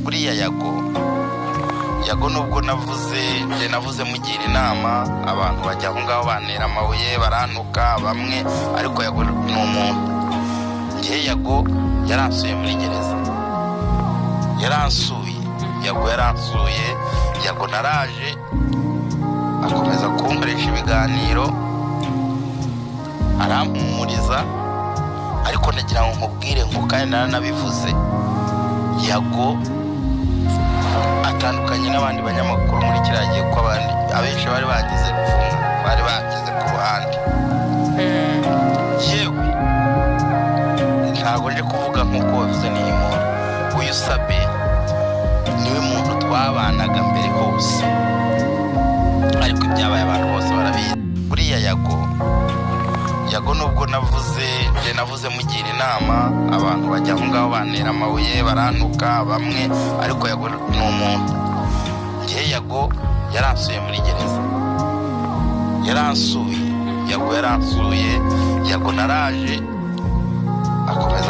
buriya yago nubwo navuze mugira inama abantu bajya aho ngaho bantera amabuye barantuka bamwe, ariko yago ni umuntu. Njye yago yaransuye muri gereza, yaransuye. Yago naraje akomeza kunkoresha ibiganiro arampumuriza, ariko nagira ngo nkubwire ngo kandi naranabivuze, Yago atandukanye n'abandi banyamakuru muri kiriya gihe, ko abandi abenshi bari bagize gufunga, bari bagize ku ruhande. Yewe ntabwo nje kuvuga nk'uko wavuze n'iyi muntu, uyu Sabe niwe muntu twabanaga mbere hose, ariko ibyabaye abantu bose barabizi. Buriya yago nubwo navuze mugira inama abantu bajya aho ngaho bantera amabuye barantuka bamwe, ariko yago ni umuntu. Njye yago yaransuye muri gereza, yaransuye. Yago naraje akomeza